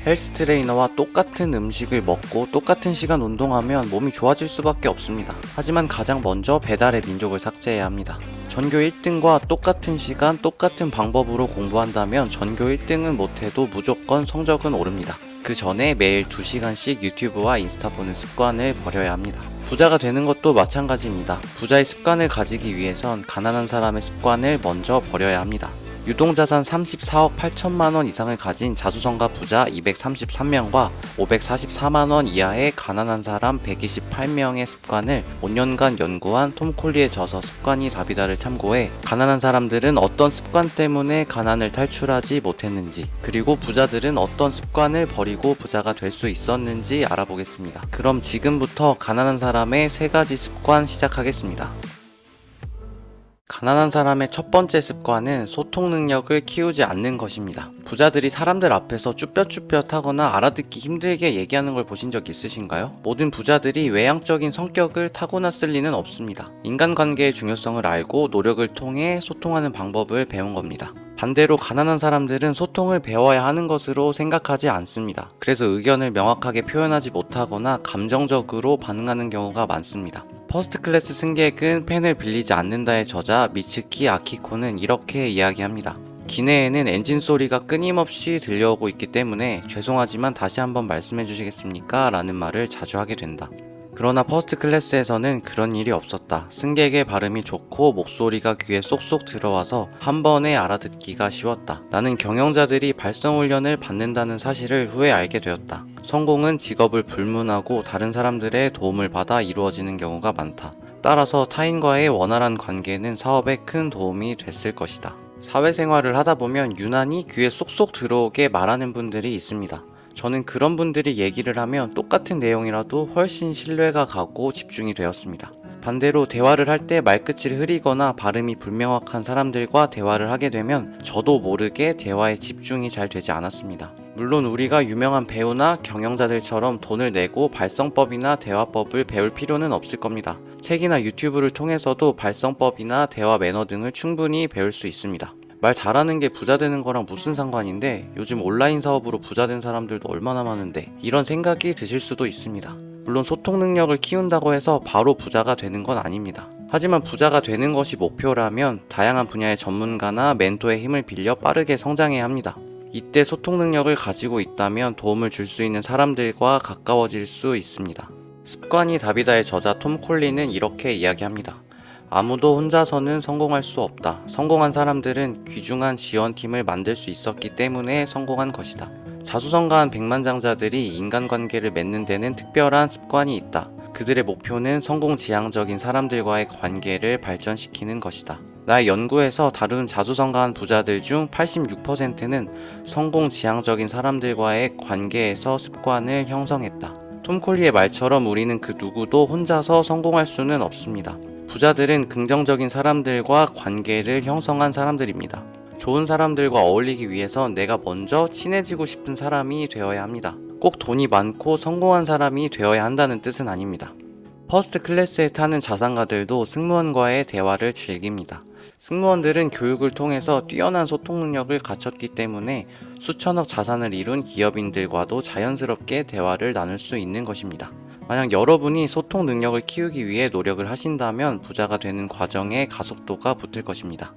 헬스 트레이너와 똑같은 음식을 먹고 똑같은 시간 운동하면 몸이 좋아질 수밖에 없습니다. 하지만 가장 먼저 배달의 민족을 삭제해야 합니다. 전교 1등과 똑같은 시간, 똑같은 방법으로 공부한다면 전교 1등은 못해도 무조건 성적은 오릅니다. 그 전에 매일 2시간씩 유튜브와 인스타 보는 습관을 버려야 합니다. 부자가 되는 것도 마찬가지입니다. 부자의 습관을 가지기 위해선 가난한 사람의 습관을 먼저 버려야 합니다. 유동자산 34억 8천만원 이상을 가진 자수성가 부자 233명과 544만원 이하의 가난한 사람 128명의 습관을 5년간 연구한 톰 콜리의 저서 습관이 답이다를 참고해 가난한 사람들은 어떤 습관 때문에 가난을 탈출하지 못했는지, 그리고 부자들은 어떤 습관을 버리고 부자가 될 수 있었는지 알아보겠습니다. 그럼 지금부터 가난한 사람의 3가지 습관 시작하겠습니다. 가난한 사람의 첫 번째 습관은 소통 능력을 키우지 않는 것입니다. 부자들이 사람들 앞에서 쭈뼛쭈뼛하거나 알아듣기 힘들게 얘기하는 걸 보신 적 있으신가요? 모든 부자들이 외향적인 성격을 타고났을 리는 없습니다. 인간관계의 중요성을 알고 노력을 통해 소통하는 방법을 배운 겁니다. 반대로 가난한 사람들은 소통을 배워야 하는 것으로 생각하지 않습니다. 그래서 의견을 명확하게 표현하지 못하거나 감정적으로 반응하는 경우가 많습니다. 퍼스트 클래스 승객은 펜을 빌리지 않는다의 저자 미츠키 아키코는 이렇게 이야기합니다. 기내에는 엔진 소리가 끊임없이 들려오고 있기 때문에 죄송하지만 다시 한번 말씀해 주시겠습니까? 라는 말을 자주 하게 된다. 그러나 퍼스트 클래스에서는 그런 일이 없었다. 승객의 발음이 좋고 목소리가 귀에 쏙쏙 들어와서 한 번에 알아듣기가 쉬웠다. 나는 경영자들이 발성훈련을 받는다는 사실을 후에 알게 되었다. 성공은 직업을 불문하고 다른 사람들의 도움을 받아 이루어지는 경우가 많다. 따라서 타인과의 원활한 관계는 사업에 큰 도움이 됐을 것이다. 사회생활을 하다 보면 유난히 귀에 쏙쏙 들어오게 말하는 분들이 있습니다. 저는 그런 분들이 얘기를 하면 똑같은 내용이라도 훨씬 신뢰가 가고 집중이 되었습니다. 반대로 대화를 할 때 말끝을 흐리거나 발음이 불명확한 사람들과 대화를 하게 되면 저도 모르게 대화에 집중이 잘 되지 않았습니다. 물론 우리가 유명한 배우나 경영자들처럼 돈을 내고 발성법이나 대화법을 배울 필요는 없을 겁니다. 책이나 유튜브를 통해서도 발성법이나 대화 매너 등을 충분히 배울 수 있습니다. 말 잘하는 게 부자 되는 거랑 무슨 상관인데 요즘 온라인 사업으로 부자 된 사람들도 얼마나 많은데, 이런 생각이 드실 수도 있습니다. 물론 소통 능력을 키운다고 해서 바로 부자가 되는 건 아닙니다. 하지만 부자가 되는 것이 목표라면 다양한 분야의 전문가나 멘토의 힘을 빌려 빠르게 성장해야 합니다. 이때 소통 능력을 가지고 있다면 도움을 줄 수 있는 사람들과 가까워질 수 있습니다. 습관이 답이다의 저자 톰 콜리는 이렇게 이야기합니다. 아무도 혼자서는 성공할 수 없다. 성공한 사람들은 귀중한 지원팀을 만들 수 있었기 때문에 성공한 것이다. 자수성가한 백만장자들이 인간관계를 맺는 데는 특별한 습관이 있다. 그들의 목표는 성공지향적인 사람들과의 관계를 발전시키는 것이다. 나의 연구에서 다룬 자수성가한 부자들 중 86%는 성공지향적인 사람들과의 관계에서 습관을 형성했다. 톰 콜리의 말처럼 우리는 그 누구도 혼자서 성공할 수는 없습니다. 부자들은 긍정적인 사람들과 관계를 형성한 사람들입니다. 좋은 사람들과 어울리기 위해선 내가 먼저 친해지고 싶은 사람이 되어야 합니다. 꼭 돈이 많고 성공한 사람이 되어야 한다는 뜻은 아닙니다. 퍼스트 클래스에 타는 자산가들도 승무원과의 대화를 즐깁니다. 승무원들은 교육을 통해서 뛰어난 소통 능력을 갖췄기 때문에 수천억 자산을 이룬 기업인들과도 자연스럽게 대화를 나눌 수 있는 것입니다. 만약 여러분이 소통 능력을 키우기 위해 노력을 하신다면 부자가 되는 과정에 가속도가 붙을 것입니다.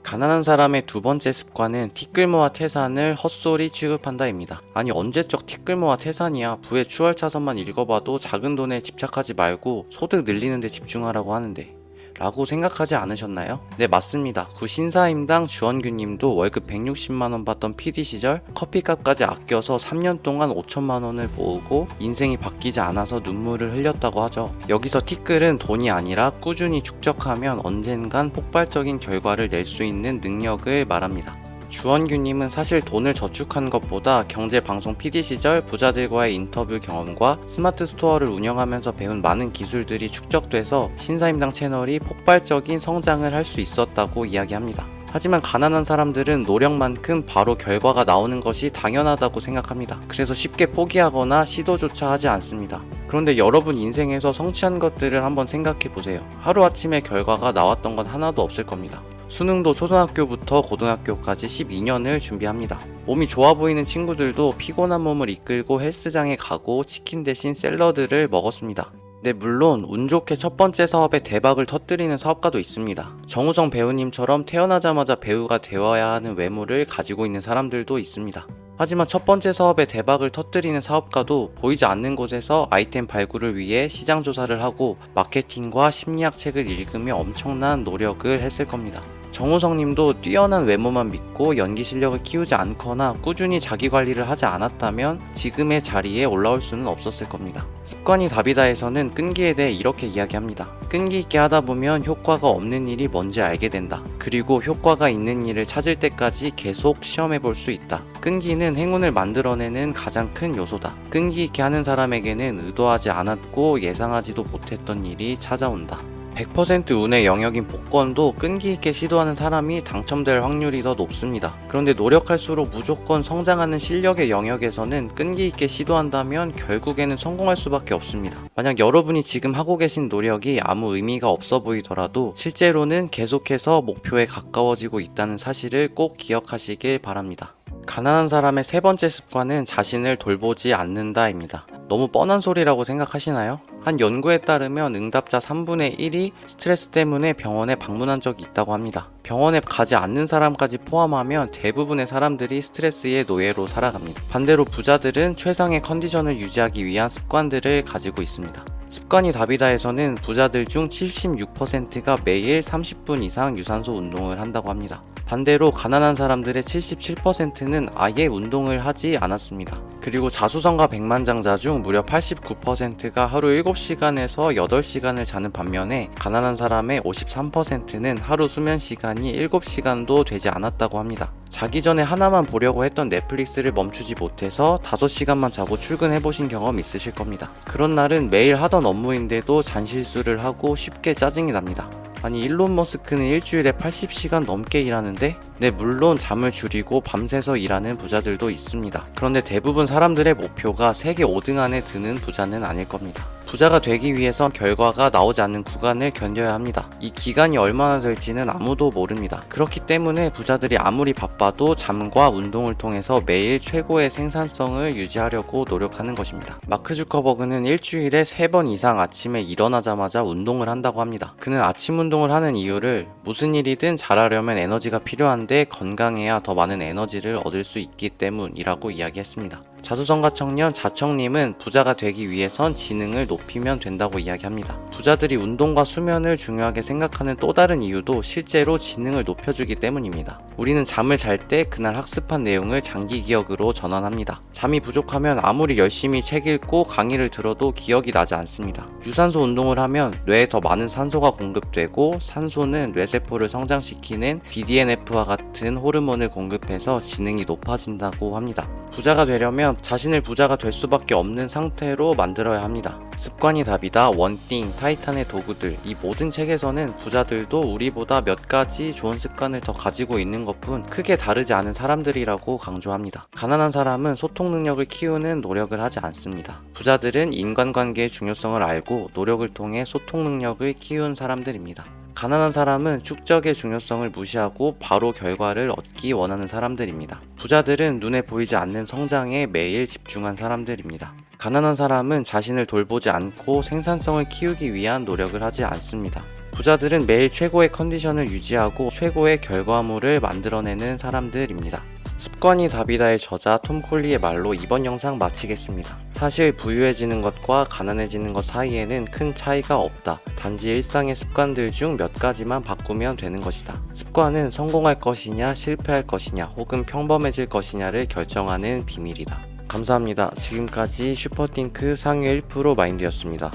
가난한 사람의 두 번째 습관은 티끌모아 태산을 헛소리 취급한다입니다. 아니 언제적 티끌모아 태산이야. 부의 추월차선만 읽어봐도 작은 돈에 집착하지 말고 소득 늘리는 데 집중하라고 하는데 라고 생각하지 않으셨나요? 네, 맞습니다. 구 신사임당 주원규님도 월급 160만원 받던 PD 시절 커피값까지 아껴서 3년 동안 5천만원을 모으고 인생이 바뀌지 않아서 눈물을 흘렸다고 하죠. 여기서 티끌은 돈이 아니라 꾸준히 축적하면 언젠간 폭발적인 결과를 낼 수 있는 능력을 말합니다. 주원규님은 사실 돈을 저축한 것보다 경제방송 PD 시절 부자들과의 인터뷰 경험과 스마트 스토어를 운영하면서 배운 많은 기술들이 축적돼서 신사임당 채널이 폭발적인 성장을 할 수 있었다고 이야기합니다. 하지만 가난한 사람들은 노력만큼 바로 결과가 나오는 것이 당연하다고 생각합니다. 그래서 쉽게 포기하거나 시도조차 하지 않습니다. 그런데 여러분 인생에서 성취한 것들을 한번 생각해 보세요. 하루아침에 결과가 나왔던 건 하나도 없을 겁니다. 수능도 초등학교부터 고등학교까지 12년을 준비합니다. 몸이 좋아 보이는 친구들도 피곤한 몸을 이끌고 헬스장에 가고 치킨 대신 샐러드를 먹었습니다. 네, 물론 운 좋게 첫 번째 사업에 대박을 터뜨리는 사업가도 있습니다. 정우성 배우님처럼 태어나자마자 배우가 되어야 하는 외모를 가지고 있는 사람들도 있습니다. 하지만 첫 번째 사업에 대박을 터뜨리는 사업가도 보이지 않는 곳에서 아이템 발굴을 위해 시장 조사를 하고 마케팅과 심리학 책을 읽으며 엄청난 노력을 했을 겁니다. 정우성 님도 뛰어난 외모만 믿고 연기 실력을 키우지 않거나 꾸준히 자기 관리를 하지 않았다면 지금의 자리에 올라올 수는 없었을 겁니다. 습관이 답이다에서는 끈기에 대해 이렇게 이야기합니다. 끈기 있게 하다 보면 효과가 없는 일이 뭔지 알게 된다. 그리고 효과가 있는 일을 찾을 때까지 계속 시험해 볼 수 있다. 끈기는 행운을 만들어내는 가장 큰 요소다. 끈기 있게 하는 사람에게는 의도하지 않았고 예상하지도 못했던 일이 찾아온다. 100% 운의 영역인 복권도 끈기 있게 시도하는 사람이 당첨될 확률이 더 높습니다. 그런데 노력할수록 무조건 성장하는 실력의 영역에서는 끈기 있게 시도한다면 결국에는 성공할 수밖에 없습니다. 만약 여러분이 지금 하고 계신 노력이 아무 의미가 없어 보이더라도 실제로는 계속해서 목표에 가까워지고 있다는 사실을 꼭 기억하시길 바랍니다. 가난한 사람의 세 번째 습관은 자신을 돌보지 않는다입니다. 너무 뻔한 소리라고 생각하시나요? 한 연구에 따르면 응답자 3분의 1이 스트레스 때문에 병원에 방문한 적이 있다고 합니다. 병원에 가지 않는 사람까지 포함하면 대부분의 사람들이 스트레스의 노예로 살아갑니다. 반대로 부자들은 최상의 컨디션을 유지하기 위한 습관들을 가지고 있습니다. 습관이 답이다에서는 부자들 중 76%가 매일 30분 이상 유산소 운동을 한다고 합니다. 반대로 가난한 사람들의 77%는 아예 운동을 하지 않았습니다. 그리고 자수성가 백만장자 중 무려 89%가 하루 7시간에서 8시간을 자는 반면에 가난한 사람의 53%는 하루 수면 시간이 7시간도 되지 않았다고 합니다. 자기 전에 하나만 보려고 했던 넷플릭스를 멈추지 못해서 5시간만 자고 출근해보신 경험 있으실 겁니다. 그런 날은 매일 하던 업무인데도 잔실수를 하고 쉽게 짜증이 납니다. 아니 일론 머스크는 일주일에 80시간 넘게 일하는데? 네, 물론 잠을 줄이고 밤새서 일하는 부자들도 있습니다. 그런데 대부분 사람들의 목표가 세계 5등 안에 드는 부자는 아닐 겁니다. 부자가 되기 위해선 결과가 나오지 않는 구간을 견뎌야 합니다. 이 기간이 얼마나 될지는 아무도 모릅니다. 그렇기 때문에 부자들이 아무리 바빠도 잠과 운동을 통해서 매일 최고의 생산성을 유지하려고 노력하는 것입니다. 마크 주커버그는 일주일에 3번 이상 아침에 일어나자마자 운동을 한다고 합니다. 그는 아침 운동을 하는 이유를 무슨 일이든 잘하려면 에너지가 필요한데 건강해야 더 많은 에너지를 얻을 수 있기 때문이라고 이야기했습니다. 자수성가 청년 자청님은 부자가 되기 위해선 지능을 높이면 된다고 이야기합니다. 부자들이 운동과 수면을 중요하게 생각하는 또 다른 이유도 실제로 지능을 높여주기 때문입니다. 우리는 잠을 잘 때 그날 학습한 내용을 장기 기억으로 전환합니다. 잠이 부족하면 아무리 열심히 책 읽고 강의를 들어도 기억이 나지 않습니다. 유산소 운동을 하면 뇌에 더 많은 산소가 공급되고 산소는 뇌세포를 성장시키는 BDNF와 같은 호르몬을 공급해서 지능이 높아진다고 합니다. 부자가 되려면 자신을 부자가 될 수밖에 없는 상태로 만들어야 합니다. 습관이 답이다, 원띵, 타이탄의 도구들, 이 모든 책에서는 부자들도 우리보다 몇 가지 좋은 습관을 더 가지고 있는 것뿐 크게 다르지 않은 사람들이라고 강조합니다. 가난한 사람은 소통 능력을 키우는 노력을 하지 않습니다. 부자들은 인간관계의 중요성을 알고 노력을 통해 소통 능력을 키운 사람들입니다. 가난한 사람은 축적의 중요성을 무시하고 바로 결과를 얻기 원하는 사람들입니다. 부자들은 눈에 보이지 않는 성장에 매일 집중한 사람들입니다. 가난한 사람은 자신을 돌보지 않고 생산성을 키우기 위한 노력을 하지 않습니다. 부자들은 매일 최고의 컨디션을 유지하고 최고의 결과물을 만들어내는 사람들입니다. 습관이 답이다의 저자 톰 콜리의 말로 이번 영상 마치겠습니다. 사실 부유해지는 것과 가난해지는 것 사이에는 큰 차이가 없다. 단지 일상의 습관들 중 몇 가지만 바꾸면 되는 것이다. 습관은 성공할 것이냐 실패할 것이냐 혹은 평범해질 것이냐를 결정하는 비밀이다. 감사합니다. 지금까지 슈퍼띵크 상위 1% 마인드였습니다.